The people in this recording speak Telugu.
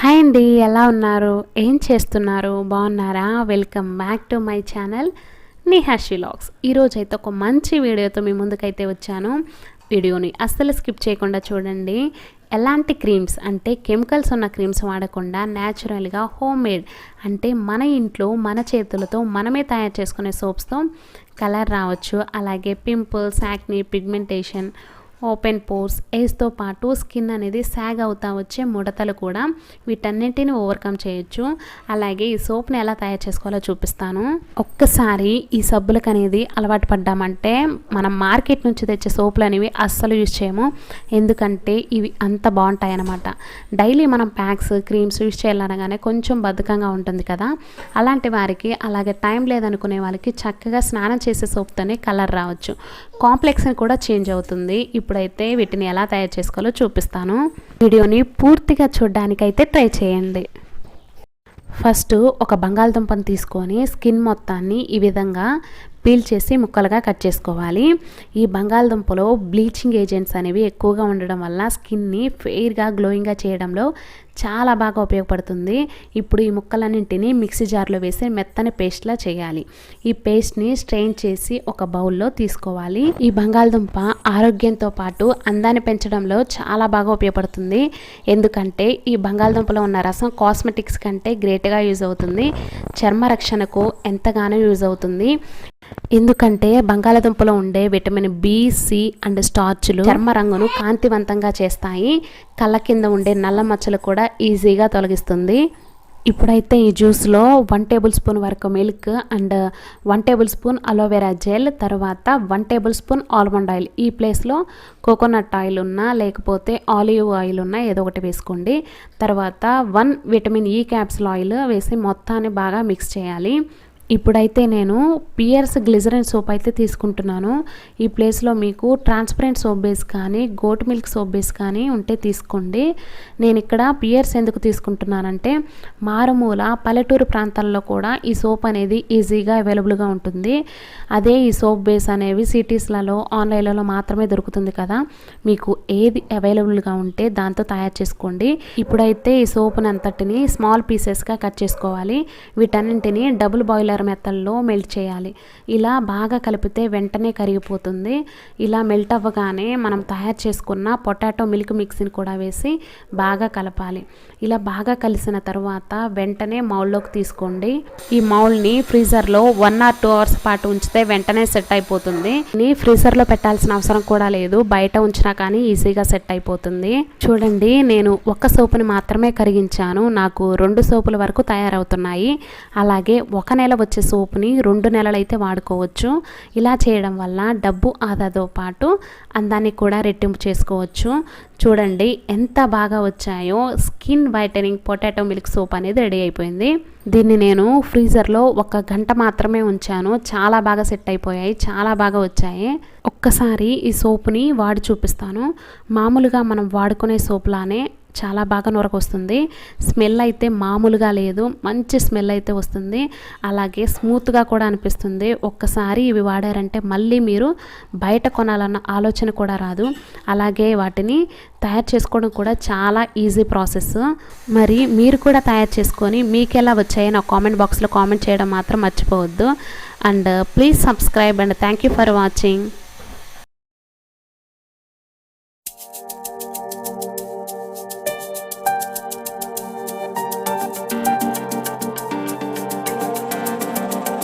హాయ్ అండి, ఎలా ఉన్నారు? ఏం చేస్తున్నారు? బాగున్నారా? Welcome back to my channel Nihashi vlogs. ఈరోజు అయితే ఒక మంచి వీడియోతో మీ ముందుకైతే వచ్చాను. వీడియోని అస్సలు స్కిప్ చేయకుండా చూడండి. ఎలాంటి క్రీమ్స్ అంటే కెమికల్స్ ఉన్న క్రీమ్స్ వాడకుండా న్యాచురల్గా హోమ్ మేడ్ అంటే మన ఇంట్లో మన చేతులతో మనమే తయారు చేసుకునే సోప్స్తో కలర్ రావచ్చు. అలాగే pimples, acne, pigmentation, open pores, ఏజ్తో పాటు స్కిన్ అనేది సాగ్ అవుతా వచ్చే ముడతలు కూడా వీటన్నిటిని ఓవర్కమ్ చేయొచ్చు. అలాగే ఈ సోప్ని ఎలా తయారు చేసుకోవాలో చూపిస్తాను. ఒక్కసారి ఈ సబ్బులకు అనేది అలవాటు పడ్డామంటే మనం మార్కెట్ నుంచి తెచ్చే సోపులు అనేవి అస్సలు యూజ్ చేయము. ఎందుకంటే ఇవి అంత బాగుంటాయి అన్నమాట. డైలీ మనం ప్యాక్స్, క్రీమ్స్ యూజ్ చేయాలనగానే కొంచెం బద్ధకంగా ఉంటుంది కదా. అలాంటి వారికి, అలాగే టైం లేదనుకునే వాళ్ళకి చక్కగా స్నానం చేసే సోప్తోనే కలర్ రావచ్చు. కాంప్లెక్షన్ కూడా చేంజ్ అవుతుంది. ఇప్పుడైతే వీటిని ఎలా తయారు చేసుకోవాలో చూపిస్తాను. వీడియోని పూర్తిగా చూడడానికైతే ట్రై చేయండి. ఫస్ట్ ఒక బంగాళదుంపను తీసుకొని స్కిన్ మొత్తాన్ని ఈ విధంగా పీల్ చేసి ముక్కలుగా కట్ చేసుకోవాలి. ఈ బంగాళదుంపలో బ్లీచింగ్ ఏజెంట్స్ అనేవి ఎక్కువగా ఉండడం వల్ల స్కిన్ని ఫెయిర్గా, గ్లోయింగ్గా చేయడంలో చాలా బాగా ఉపయోగపడుతుంది. ఇప్పుడు ఈ ముక్కలన్నింటినీ మిక్సీ జార్లో వేసి మెత్తని పేస్ట్లా చేయాలి. ఈ పేస్ట్ని స్ట్రెయిన్ చేసి ఒక బౌల్లో తీసుకోవాలి. ఈ బంగాళదుంప ఆరోగ్యంతో పాటు అందాన్ని పెంచడంలో చాలా బాగా ఉపయోగపడుతుంది. ఎందుకంటే ఈ బంగాళదుంపలో ఉన్న రసం కాస్మెటిక్స్ కంటే గ్రేట్గా యూజ్ అవుతుంది. చర్మ రక్షణకు ఎంతగానో యూజ్ అవుతుంది. ఎందుకంటే బంగాళదుంపలో ఉండే విటమిన్ బి, సి అండ్ స్టార్చ్లు చర్మ రంగును కాంతివంతంగా చేస్తాయి. కళ్ళ కింద ఉండే నల్ల మచ్చలు కూడా ఈజీగా తొలగిస్తుంది. ఇప్పుడైతే ఈ జ్యూస్లో 1 టేబుల్ స్పూన్ వరకు milk and 1 table spoon aloe vera gel, తర్వాత 1 టేబుల్ స్పూన్ ఆల్మండ్ ఆయిల్, ఈ ప్లేస్లో కోకోనట్ ఆయిల్ ఉన్నా లేకపోతే ఆలివ్ ఆయిల్ ఉన్నా ఏదో ఒకటి వేసుకోండి. తర్వాత 1 విటమిన్ ఈ క్యాప్సూల్ ఆయిల్ వేసి మొత్తాన్ని బాగా మిక్స్ చేయాలి. ఇప్పుడైతే నేను పియర్స్ గ్లిజరిన్ సోప్ అయితే తీసుకుంటున్నాను. ఈ ప్లేస్లో మీకు ట్రాన్స్పరెంట్ సోప్ బేస్ కానీ గోట్ మిల్క్ సోప్ బేస్ కానీ ఉంటే తీసుకోండి. నేను ఇక్కడ పియర్స్ ఎందుకు తీసుకుంటున్నానంటే మారుమూల పల్లెటూరు ప్రాంతాల్లో కూడా ఈ సోప్ అనేది ఈజీగా అవైలబుల్గా ఉంటుంది. అదే ఈ సోప్ బేస్ అనేవి సిటీస్లలో, ఆన్లైన్లలో మాత్రమే దొరుకుతుంది కదా. మీకు ఏది అవైలబుల్గా ఉంటే దాంతో తయారు చేసుకోండి. ఇప్పుడైతే ఈ సోప్ని అంతటిని స్మాల్ పీసెస్గా కట్ చేసుకోవాలి. వీటన్నింటిని డబుల్ బాయిలర్ మెథడ్లో మెల్ట్ చేయాలి. ఇలా బాగా కలిపితే వెంటనే కరిగిపోతుంది. ఇలా మెల్ట్ అవ్వగానే మనం తయారు చేసుకున్న పొటాటో మిల్క్ మిక్స్ని కూడా వేసి బాగా కలపాలి. ఇలా బాగా కలిసిన తర్వాత వెంటనే మౌల్లోకి తీసుకోండి. ఈ మౌల్ని ఫ్రీజర్లో 1 or 2 hours పాటు ఉంచితే వెంటనే సెట్ అయిపోతుంది. ఫ్రీజర్లో పెట్టాల్సిన అవసరం కూడా లేదు, బయట ఉంచినా కానీ ఈజీగా సెట్ అయిపోతుంది. చూడండి, నేను ఒక సోపుని మాత్రమే కరిగించాను. నాకు 2 సోపుల వరకు తయారవుతున్నాయి. అలాగే 1 నెల వచ్చే సోపుని 2 నెలలు అయితే వాడుకోవచ్చు. ఇలా చేయడం వల్ల డబ్బు ఆదాతో పాటు అందాన్ని కూడా రెట్టింపు చేసుకోవచ్చు. చూడండి ఎంత బాగా వచ్చాయో. Skin whitening potato milk soap అనేది రెడీ అయిపోయింది. దీన్ని నేను ఫ్రీజర్లో 1 గంట మాత్రమే ఉంచాను. చాలా బాగా సెట్ అయిపోయాయి, చాలా బాగా వచ్చాయి. ఒక్కసారి ఈ సోప్ని వాడి చూపిస్తాను. మామూలుగా మనం వాడుకునే సోప్లానే చాలా బాగా నొరకొస్తుంది. స్మెల్ అయితే మామూలుగా లేదు, మంచి స్మెల్ అయితే వస్తుంది. అలాగే స్మూత్గా కూడా అనిపిస్తుంది. ఒక్కసారి ఇవి వాడారంటే మళ్ళీ మీరు బయట కొనాలన్న ఆలోచన కూడా రాదు. అలాగే వాటిని తయారు చేసుకోవడం కూడా చాలా ఈజీ ప్రాసెస్. మరి మీరు కూడా తయారు చేసుకొని మీకు ఎలా వచ్చాయో నా కామెంట్ బాక్స్లో కామెంట్ చేయడం మాత్రం మర్చిపోవద్దు. And please subscribe and thank you for watching.